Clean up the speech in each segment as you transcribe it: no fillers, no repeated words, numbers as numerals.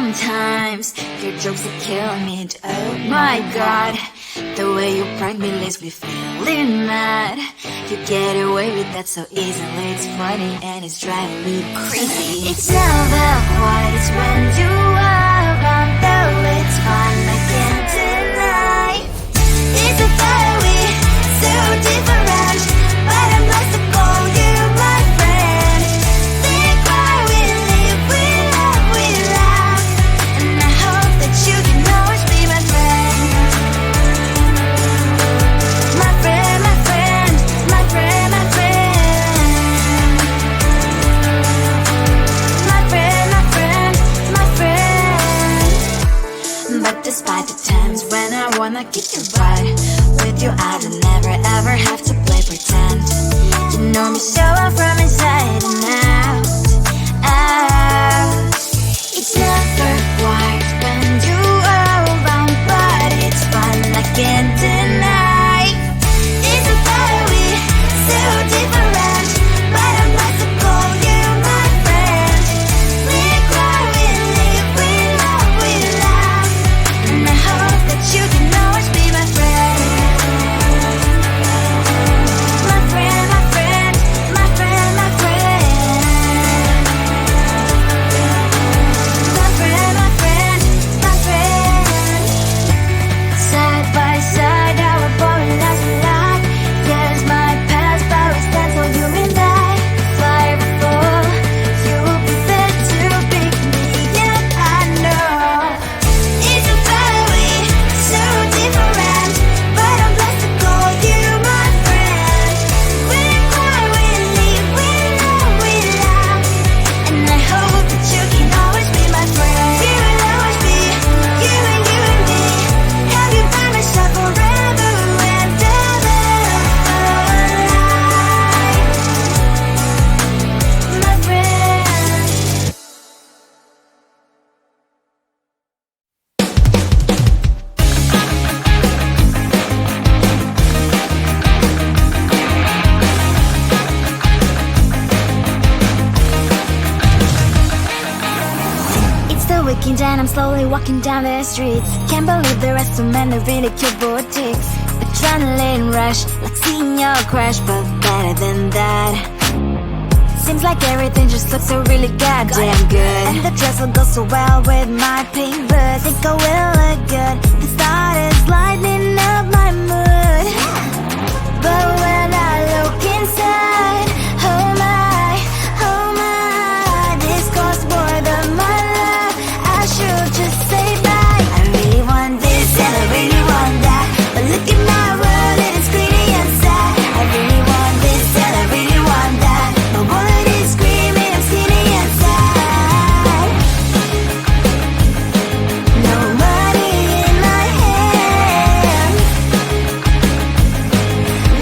Sometimes your jokes are killing me. Oh my god, the way you prank me leaves me feeling mad. You get away with that so easily. It's funny and it's driving me crazy. It's never quite when you are around, though it's fun, I can't deny. It's a fire we so different, but I'm lost to call you my friend. Think why we live, we love, and I hope that you can always be my friend. My friend, my friend, my friend, my friend. My friend, my friend, my friend. But despite the times when I wanna kick your butt, with you I don't never ever have to play pretend. You know me so well from inside and out, out. It's never quiet when you are around, but it's fun, I can't deny. It's a fire we so different, but I must call you my friend. We cry, we live, we love, and I hope that you can always be my friend. My friend, my friend, my friend, my friend. My friend, my friend, my friend. Side by side, our body lies a lot. Yes, my past, but we stand so you and I. Fly before you will be there to pick me up, I know. It's a fire we so different, but I'm blessed to call you my friend. We cry, we live, we love, and I hope that you can always be my friend. You will always be you and me. Have you by my side forever and ever. My friend. It's the weekend and I'm slowly walking down the streets. Can't believe there are so many really cute boutiques. Adrenaline rush, like seeing your crush, but better than that. Seems like everything just looks so really goddamn good, and the dress will go so well with my pink boots. Think I will look good, the thought is lighting up my mood. But when I look inside, oh my, this costs more than my love. I should just say bye. I really want this and I really want that, but look at my world, it is pretty inside. I really want this and I really want that, my wallet is screaming, I'm skinny inside. No money in my hand,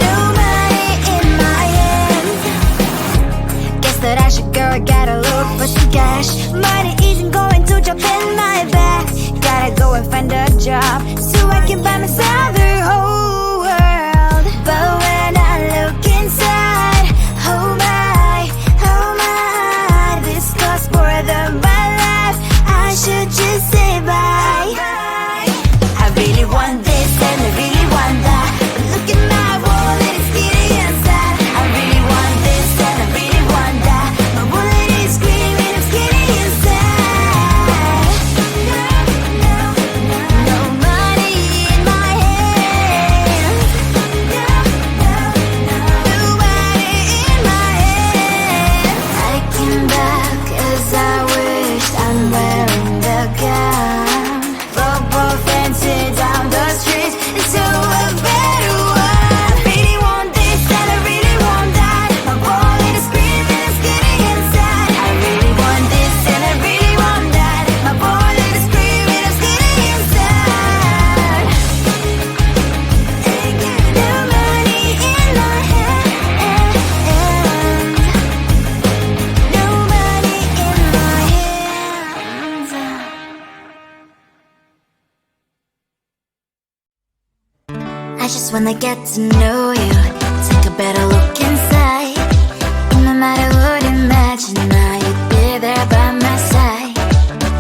no money in my hand. Guess that I should go, gotta look for some cash. Money isn't going to jump in my bag. Gotta go and find a job so I can buy myself the whole world. But when I look inside, oh my, this costs more than my life. I should just say bye. I really want this and I really want that, but look at my wallet, it's skinny inside. I really want this and I really want that, my wallet is screaming, I'm skinny inside. No money in my hand, no money in my hand. I came back 'cause I wish I'm wearing the gown. Robo fancy down the street into a better one. I really want this and I really want that, my wallet is screaming, I'm skinny inside. I really want this and I really want that, my wallet is screaming, I'm skinny inside. No money in my hand, no money in my hands. I just wanna get to know you, take a better look inside. No matter what, imagine now you'd be there by my side.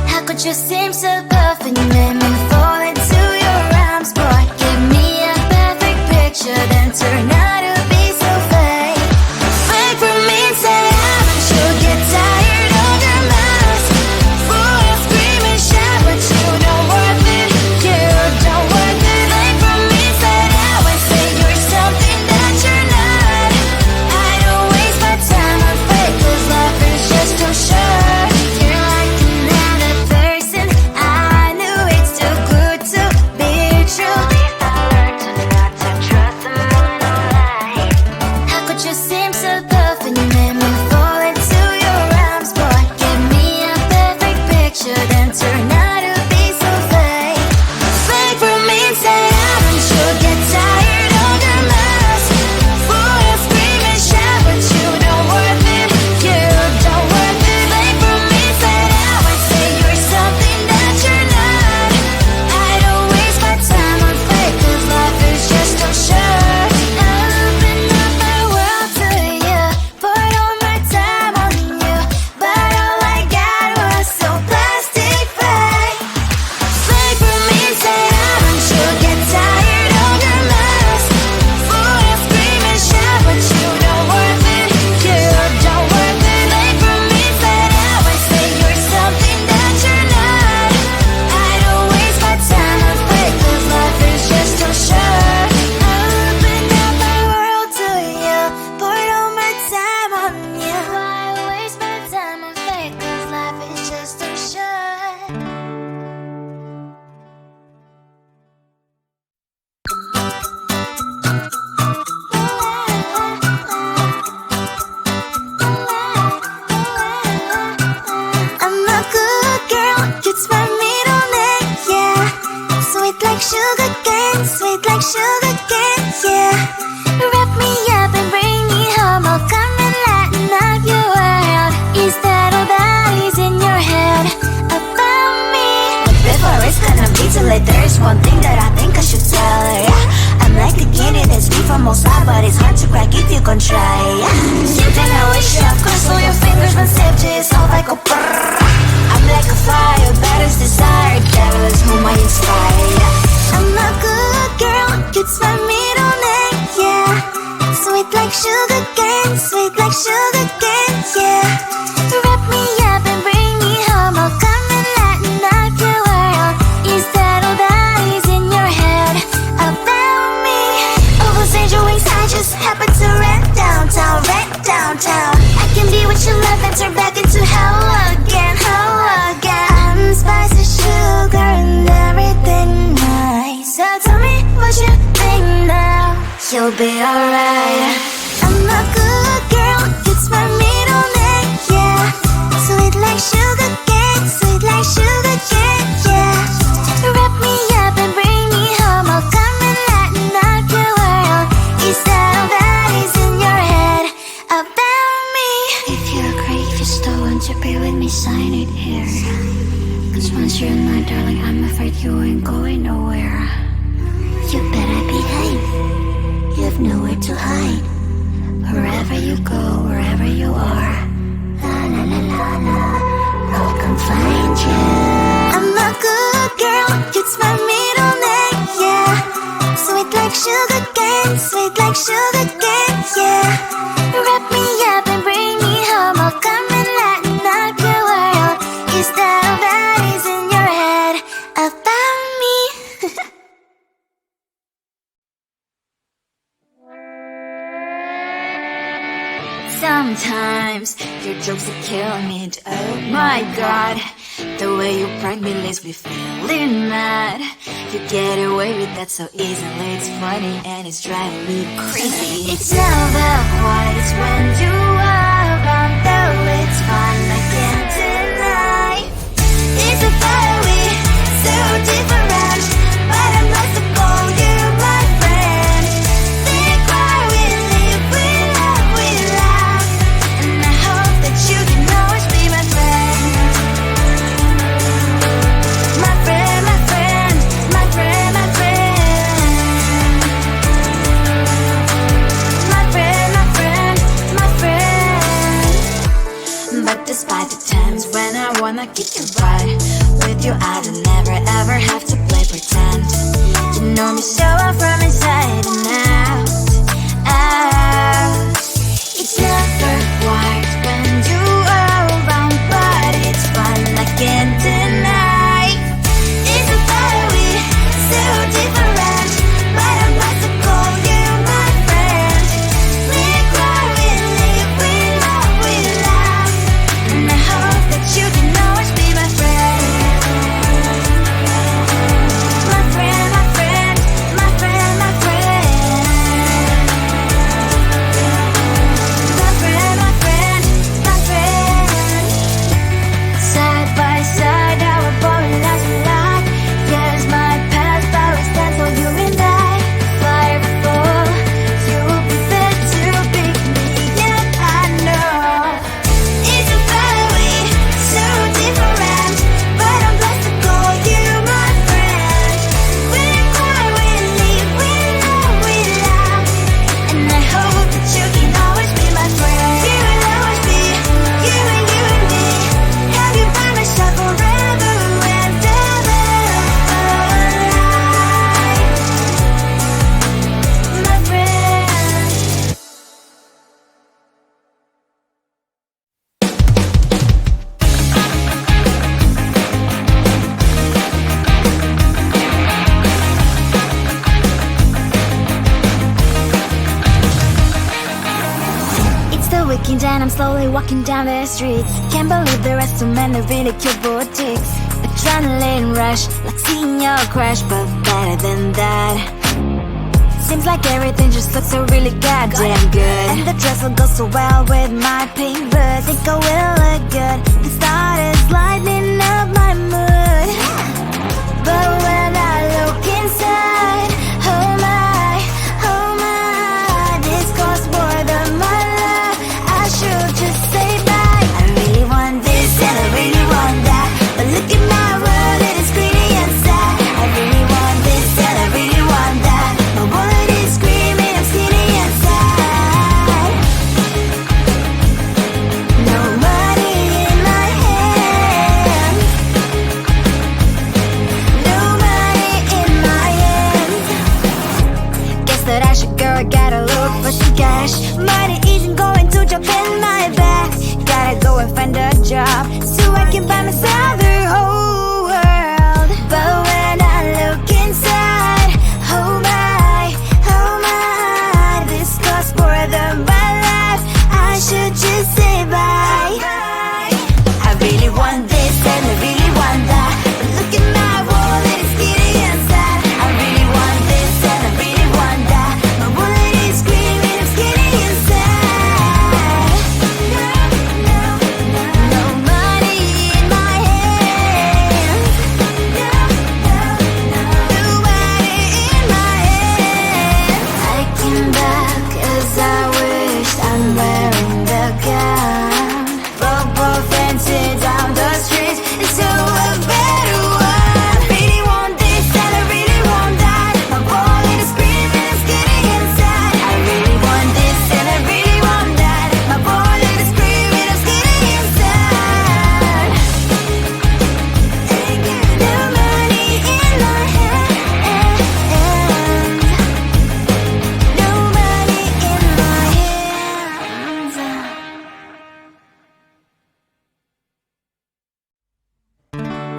How could could you seem so perfect? You made me fall into your arms, boy. Give me a perfect picture, then turn out to be so fake. Fake for me, say haven't you get tired of your mess? Full of scream and shout, but you don't worth it. You don't worth it. Fake for me, say I would say you're something that you're not. I don't waste my time on fake, 'cause life is just too short. You're like another person. I knew it's too good to be true. I learned not to trust someone online. How could you seem so perfect? You made me fall into your arms, boy. Give me a perfect picture, then turn out to be so fake. Fake for me, say haven't you get tired of your mess? Full of scream and shout, but you don't worth it. You don't worth it. Fake for me, say I would say you're something that you're not. I don't waste my time on fake, 'cause life is just too short. I open up my world to you, poured all my time on you, but all I got was so plastic fake. Fake for me, say haven't you get tired of your mess? Full of scream and shout, but you don't worth it. You don't worth it. Fake for me, say I would say you're something that you're not. I don't waste my time on fake, 'cause life is just too short. I opened up my world to you, poured all my time on you. Why waste my time on fake, 'cause life is just too short. I'm a good girl, it's my middle name, yeah. Sweet like sugar cane, sweet like sugar cane, yeah. Wrap me up and bring me home, I'll come and lighten up your world. Is that all that is in your head about me? Before it's gonna be too late, there's one thing that I think I should tell her, yeah. I'm like the candy that's sweet from outside, but it's hard to crack if you gon' try, yeah. Something I wish you have crossed all your fingers when safety is off, I go brrrr. I'm like a fire, battles desire, devil is whom I inspire, yeah. I'm a good girl, it's my middle name, yeah. Sweet like sugar cane, sweet like sugar cane, yeah. Wrap me up and bring me home, I'll come and lighten up your world. Is that all that is in your head about me? Oh, those angel wings, I just happen to rent downtown, I can be what you love and turn back into hell again, hell again. I'm spicy sugar and everything nice. So tell me what you think now. You'll be alright. I'm a good girl, it's my middle name, yeah. Sweet like sugar cane, sweet like sugar cane, yeah. Wrap me up and bring me home, I'll come and lighten up your world. Is that all that is in your head about me? If you're great, if you still want to be with me, sign it here. 'Cause once you're in my darling, I'm afraid you ain't going nowhere. You better behave, you have nowhere to hide. Wherever you go, wherever you are, la la la la la, I'll come find you. I'm a good girl, it's my middle name, yeah. Sweet like sugar cane, sweet like sugar cane, yeah. Wrap me up and bring me home, I'll come and lighten up your world. Is that all that is in your head about me? Sometimes your jokes are killing me, oh my god. The way you prank me leaves me feeling mad. You get away with that so easily, it's funny and it's driving me crazy. It's never quiet, it's when you are around, though it's fun, I can't deny. It's a fire we so different, but I must have called you my friend. Think why we live, we love, we laugh, and I hope that you can always be my friend. My friend, my friend, my friend, my friend. My friend, my friend, my friend. But despite the times when I wanna kick your butt, with with you, I don't ever ever have to play pretend. You know me so well from inside and out, out. It's never quiet when you are around, but it's fun, I can't deny. It's a very so different, but I'm not to call you my friend. We cry, we live, we love, we laugh, and I hope that you can always be my friend. My friend, my friend, my friend, my friend. My friend, my friend, my friend. Side by side, our body lies alive. Yes, my past powers stand for you and I. Firefall, you prefer to pick me, yet I know it's a very so different, but I'm blessed to call you my friend. We cry, we live, we love, we laugh, and I hope that you can always be my friend. You will always be you and me. Have you by my side forever and ever. My friend. It's the weekend and I'm slowly walking down the streets. Can't believe there are so many really cute boutiques. Adrenaline rush, like seeing your crush, but better than that. Seems like everything just looks so really goddamn good, and the dress will go so well with my pink boots. Think I will look good. The start is lighting up my mood, but when I look inside, oh my, this costs more than my life. I should just say bye. I really want this and I really want that, but look at my world, it is pretty and sad. I really want this and I really want that. My wallet is screaming, I'm skinny and sad. No money in my hand, no money in my hand. Guess that I should go, I gotta look for some cash. Money isn't going to jump in my bag. Gotta go and find a job so I can buy myself the whole world. But when I look inside, oh my, this costs more than my life. I should just say bye. I really want this and I really want that, but look at my wallet, it's skinny and sad. I really want this and I really want that. My wallet is screaming, I'm skinny and sad. No money in my hand, no money in my hand. I came back as I wished, I'm wearing the gown. Both dancing down the streets, it's so a better one. Really want this and I really want that. My wallet is screaming, I'm skinny inside. I really want this and I really want that. My wallet is screaming, I'm skinny inside. No money in my hand, no money in my hands.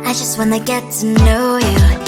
I just wanna get to know you.